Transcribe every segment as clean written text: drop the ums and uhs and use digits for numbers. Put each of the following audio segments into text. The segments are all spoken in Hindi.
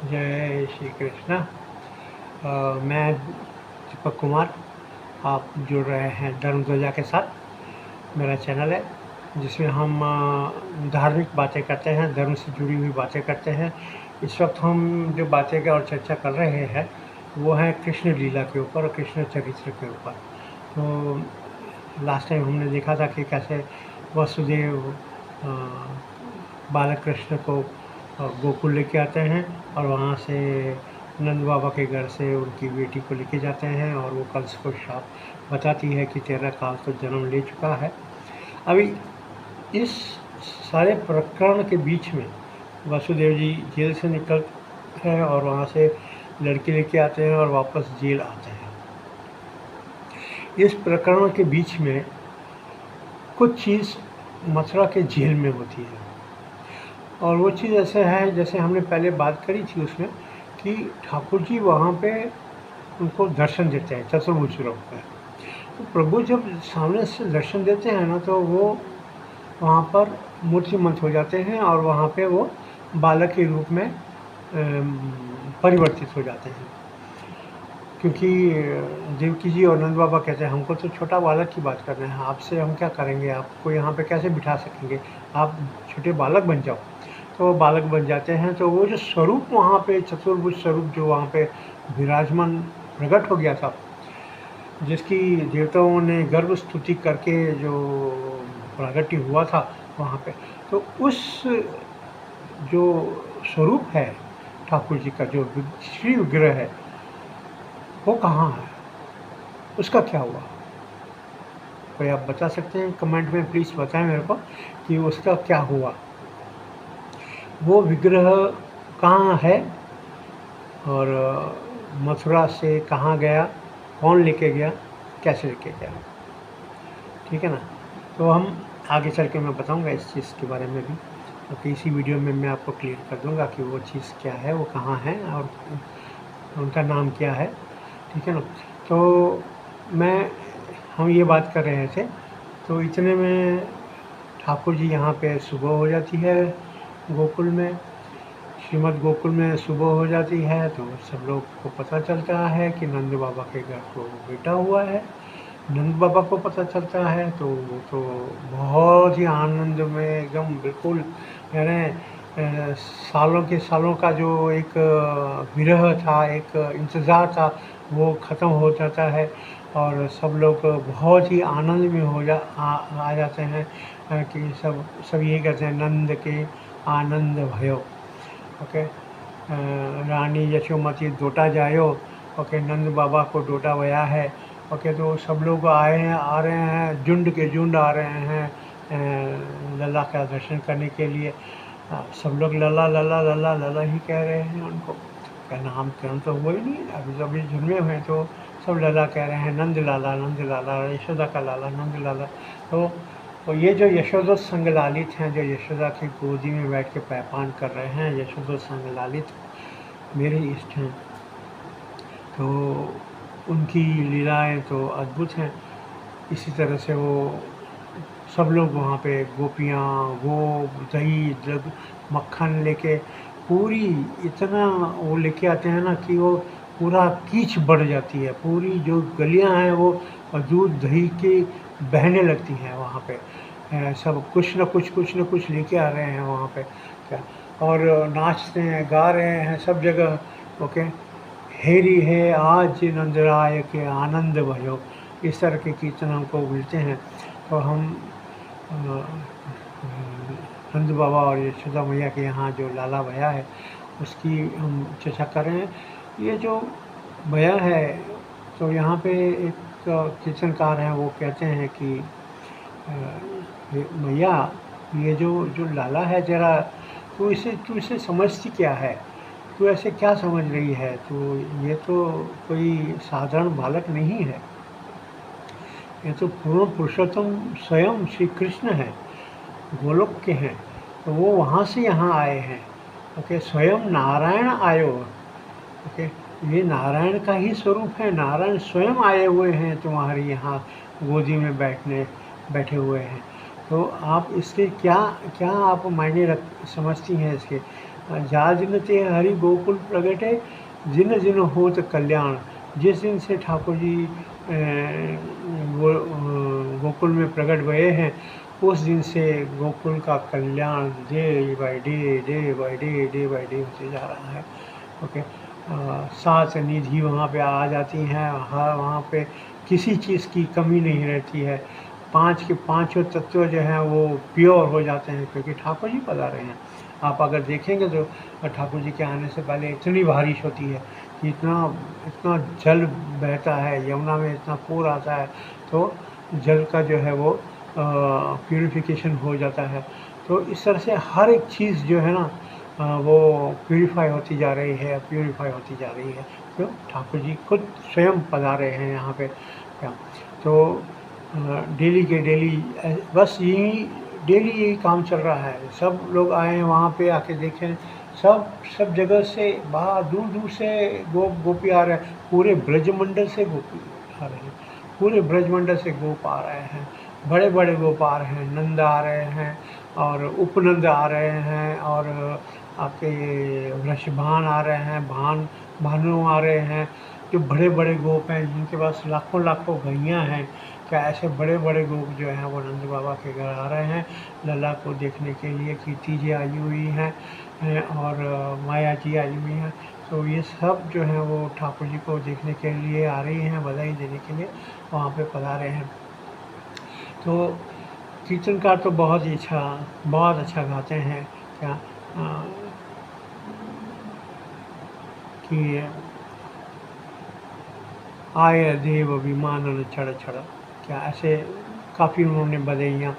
जय श्री कृष्ण। मैं दीपक कुमार, आप जुड़ रहे हैं धर्म ध्वजा के साथ। मेरा चैनल है जिसमें हम धार्मिक बातें करते हैं, धर्म से जुड़ी हुई बातें करते हैं। इस वक्त हम जो बातें और चर्चा कर रहे हैं वो है कृष्ण लीला के ऊपर और कृष्ण चरित्र के ऊपर। तो लास्ट टाइम हमने देखा था कि कैसे वसुदेव बालक कृष्ण को गोकुल लेके आते हैं और वहाँ से नंद बाबा के घर से उनकी बेटी को लेके जाते हैं और वो कंस को श्राप बताती है कि तेरा काल तो जन्म ले चुका है। अभी इस सारे प्रकरण के बीच में वसुदेव जी जेल से निकलते हैं और वहाँ से लड़की लेके आते हैं और वापस जेल आते हैं। इस प्रकरण के बीच में कुछ चीज़ मथुरा के जेल में होती है और वो चीज़ ऐसे है जैसे हमने पहले बात करी थी उसमें कि ठाकुर जी वहाँ पे उनको दर्शन देते हैं चतुर्भुज रूप में। तो प्रभु जब सामने से दर्शन देते हैं ना तो वो वहाँ पर मूर्तिमंत हो जाते हैं और वहाँ पे वो बालक के रूप में परिवर्तित हो जाते हैं, क्योंकि देवकी जी और नंद बाबा कहते हैं हमको तो छोटा बालक की बात करना है, आपसे हम क्या करेंगे, आपको यहाँ पे कैसे बिठा सकेंगे, आप छोटे बालक बन जाओ। तो वो बालक बन जाते हैं। तो वो जो स्वरूप वहाँ पे चतुर्भुज स्वरूप जो वहाँ पे विराजमान प्रकट हो गया था, जिसकी देवताओं ने गर्भ स्तुति करके जो प्रागट्य हुआ था वहाँ पे, तो उस जो स्वरूप है ठाकुर जी का, जो श्री विग्रह है, वो कहाँ है, उसका क्या हुआ? कोई आप बता सकते हैं? कमेंट में प्लीज़ बताएं मेरे को कि उसका क्या हुआ, वो विग्रह कहाँ है और मथुरा से कहाँ गया, कौन लेके गया, कैसे लेके गया। ठीक है ना? तो हम आगे चल के मैं बताऊंगा इस चीज़ के बारे में भी, तो इसी वीडियो में मैं आपको क्लियर कर दूंगा कि वो चीज़ क्या है, वो कहाँ है और उनका नाम क्या है। ठीक है ना? तो हम ये बात कर रहे थे, तो इतने में ठाकुर जी यहाँ पे सुबह हो जाती है गोकुल में, श्रीमद् गोकुल में सुबह हो जाती है। तो सब लोग को पता चलता है कि नंद बाबा के घर को बेटा हुआ है। नंद बाबा को पता चलता है तो वो तो बहुत ही आनंद में एकदम बिल्कुल, यानी सालों के सालों का जो एक विरह था, एक इंतज़ार था, वो ख़त्म हो जाता है और सब लोग बहुत ही आनंद में आ जाते हैं कि सब यही कहते हैं नंद के आनंद भयो। ओके, रानी यशोमती डोटा जायो। ओके, नंद बाबा को डोटा गया है। ओके, तो सब लोग आ रहे हैं, झुंड के झुंड आ रहे हैं लला का दर्शन करने के लिए। सब लोग लला लला लला लला ही कह रहे हैं उनको, क्या नाम करण तो हुआ ही नहीं, अभी जुर्मे हुए तो सब लला कह रहे हैं, नंद लाला यशोदा का लाला नंद लाला। तो ये जो यशोदा संग लालित हैं, जो यशोदा की गोदी में बैठ के पैपान कर रहे हैं, यशोदा संग लालित मेरे इष्ट हैं, तो उनकी लीलाएं तो अद्भुत हैं। इसी तरह से वो सब लोग वहाँ पे गोपियाँ, दही मक्खन लेके पूरी इतना वो लेके आते हैं ना कि वो पूरा कीच बढ़ जाती है, पूरी जो गलियाँ हैं वो दूध दही की बहने लगती हैं वहाँ पे। सब कुछ न कुछ लेके आ रहे हैं वहाँ पे क्या, और नाचते हैं, गा रहे हैं सब जगह। ओके, हेरी है आज नंदराय के आनंद भयो, इस तरह के कीर्तन हमको मिलते हैं। तो हम नंद बाबा और यशोदा मैया के यहाँ जो लाला भैया है उसकी हम चर्चा कर रहे हैं। ये जो भैया है, तो यहाँ पे एक कीर्तनकार हैं, वो कहते हैं कि भैया ये जो लाला है, जरा तू इसे समझती क्या है, तू ऐसे क्या समझ रही है, तो ये तो कोई साधारण बालक नहीं है, ये तो पूर्ण पुरुषोत्तम स्वयं श्री कृष्ण है, गोलोक के हैं, तो वो वहाँ से यहाँ आए हैं। ओके, स्वयं नारायण आयो। ओके, ये नारायण का ही स्वरूप है, नारायण स्वयं आए हुए हैं तुम्हारे यहाँ गोदी में बैठे हुए हैं। तो आप इसके क्या क्या आप मायने समझती हैं इसके? जा जिन ते हरि गोकुल प्रगटे, जिन जिन होत कल्याण। जिस दिन से ठाकुर जी गोकुल में प्रकट हुए हैं, उस दिन से गोकुल का कल्याण डे बाय डे होते जा रहा है। ओके, सात निधि वहाँ पे आ जाती हैं, हर वहाँ पे किसी चीज़ की कमी नहीं रहती है। पाँच के पाँचों तत्व जो हैं वो प्योर हो जाते हैं, क्योंकि ठाकुर जी पधारे हैं। आप अगर देखेंगे तो ठाकुर जी के आने से पहले इतनी बारिश होती है कि इतना इतना जल बहता है, यमुना में इतना पूर आता है, तो जल का जो है वो प्यूरिफिकेशन हो जाता है। तो इस तरह से हर एक चीज़ जो है ना वो प्यूरिफाई होती जा रही है, प्यूरिफाई होती जा रही है। तो ठाकुर जी खुद स्वयं पधारे हैं यहाँ पे। क्या तो डेली के डेली बस यही डेली यही काम चल रहा है। सब लोग आए हैं वहाँ पे, आके देखें, सब जगह से, बाहर दूर दूर से गोपी आ रहे हैं। पूरे ब्रजमंडल से गोपी आ रहे हैं, पूरे ब्रजमंडल से गोप आ रहे हैं। बड़े बड़े गोप आ रहे हैं, नंद आ रहे हैं और उपनंद आ रहे हैं, और आपके वृषभान आ रहे हैं, भानु आ रहे हैं। जो बड़े बड़े गोप हैं, जिनके पास लाखों लाखों गैयाँ हैं, क्या ऐसे बड़े बड़े गोप जो हैं वो नंद बाबा के घर आ रहे हैं लला को देखने के लिए। कीर्ति जी आई हुई हैं और माया जी आई हुई हैं। तो ये सब जो हैं वो ठाकुर जी को देखने के लिए आ रही हैं, बधाई देने के लिए वहाँ पे पधारे हैं। तो कीर्तनकार तो बहुत अच्छा गाते हैं। क्या कि आय देव विमानन चढ़ चढ़, क्या ऐसे काफ़ी उन्होंने बधाइयाँ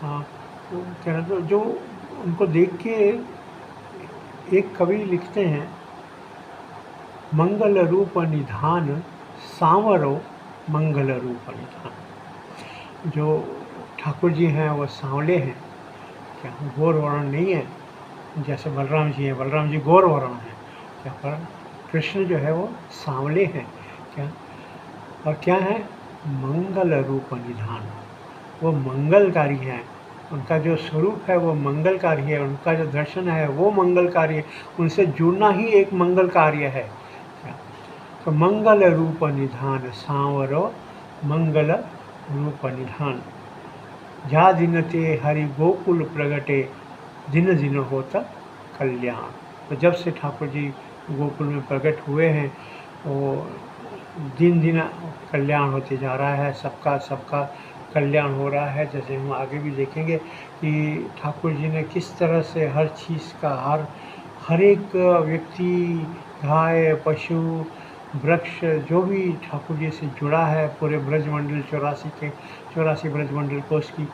कह रहे। तो जो उनको देख के एक कवि लिखते हैं, मंगल रूप निधान सांवरो मंगल रूप निधान। जो ठाकुर जी हैं वो सांवले हैं, क्या गोर वर्ण नहीं है जैसे बलराम जी हैं। बलराम जी गोर वर्ण हैं, क्या पर कृष्ण जो है वो सांवले हैं। क्या और क्या है, मंगल रूप निधान, वो मंगलकारी हैं। उनका जो स्वरूप है वो मंगलकारी है, उनका जो दर्शन है वो मंगलकारी है, उनसे जुड़ना ही एक मंगल कार्य है। तो मंगल रूप निधान सांवरो मंगल रूप निधान। जा दिन ते हरि गोकुल प्रगटे, दिन दिन होता कल्याण। तो जब से ठाकुर जी गोकुल में प्रकट हुए हैं, वो दिन दिन कल्याण होते जा रहा है, सबका कल्याण हो रहा है। जैसे हम आगे भी देखेंगे कि ठाकुर जी ने किस तरह से हर चीज़ का, हर एक व्यक्ति, गाय, पशु, वृक्ष, जो भी ठाकुर जी से जुड़ा है, पूरे ब्रजमंडल 84 ब्रजमंडल कोष की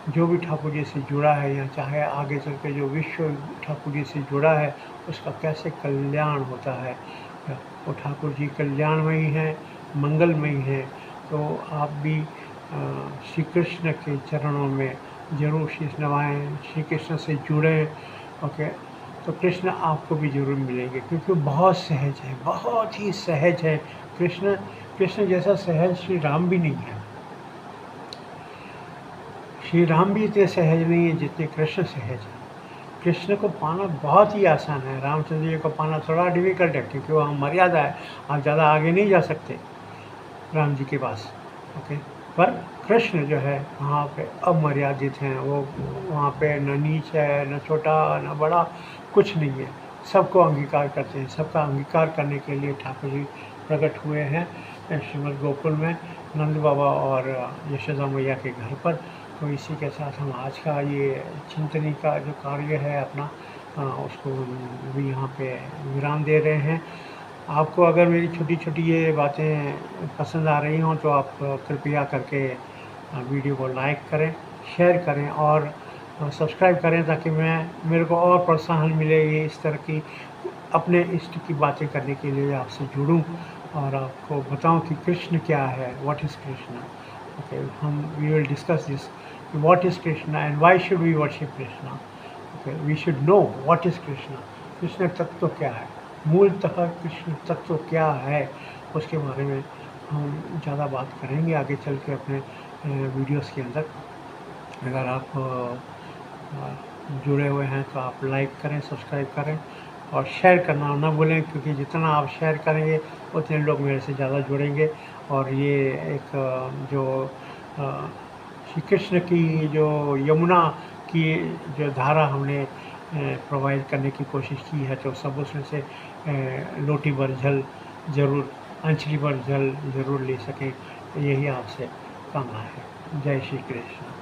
जो भी ठाकुर जी से जुड़ा है, या चाहे आगे चल के जो विश्व ठाकुर जी से जुड़ा है, उसका कैसे कल्याण होता है। वो ठाकुर जी कल्याणमयी हैं, मंगलमयी हैं। तो आप भी श्री कृष्ण के चरणों में ज़रूर शीश नवाएं, श्री कृष्ण से जुड़ें। ओके, तो कृष्ण आपको भी ज़रूर मिलेंगे, क्योंकि बहुत सहज है, बहुत ही सहज है। कृष्ण जैसा सहज श्री राम भी नहीं है। श्री राम भी इतने सहज नहीं है जितने कृष्ण सहज है। कृष्ण को पाना बहुत ही आसान है, रामचंद्र जी को पाना थोड़ा डिफिकल्ट है, क्योंकि वहाँ मर्यादा है, आप ज़्यादा आगे नहीं जा सकते राम जी के पास। ओके, पर कृष्ण जो है वहाँ पे अमर्यादित हैं। वो वहाँ पे न नीच है, न छोटा, न बड़ा, कुछ नहीं है। सबको अंगीकार करते हैं। सबका अंगीकार करने के लिए ठाकुर जी प्रकट हुए हैं श्रीमद् गोकुल में, नंद बाबा और यशोदा मैया के घर पर। तो इसी के साथ हम आज का ये चिंतनी का जो कार्य है अपना, उसको भी यहाँ पे विराम दे रहे हैं। आपको अगर मेरी छोटी छोटी ये बातें पसंद आ रही हों तो आप कृपया करके वीडियो को लाइक करें, शेयर करें और सब्सक्राइब करें, ताकि मेरे को और प्रोत्साहन मिले ये इस तरह की अपने इष्ट की बातें करने के लिए आपसे जुड़ूं और आपको बताऊं कि कृष्ण क्या है, what is Krishna. Okay, we will discuss this, what is Krishna and why should we worship Krishna. Okay, we should know what is Krishna. Krishna तत्व क्या है, मूलतः कृष्ण तत्व क्या है, उसके बारे में हम ज़्यादा बात करेंगे आगे चल के अपने वीडियोस के अंदर। अगर आप जुड़े हुए हैं तो आप लाइक करें, सब्सक्राइब करें और शेयर करना ना भूलें, क्योंकि जितना आप शेयर करेंगे उतने लोग मेरे से ज़्यादा जुड़ेंगे। और ये एक जो श्री कृष्ण की जो यमुना की जो धारा हमने प्रोवाइड करने की कोशिश की है, तो सब उसमें से लोटी भर जल ज़रूर, अंचली भर जल ज़रूर ले सकें, यही आपसे कामना है। जय श्री कृष्ण।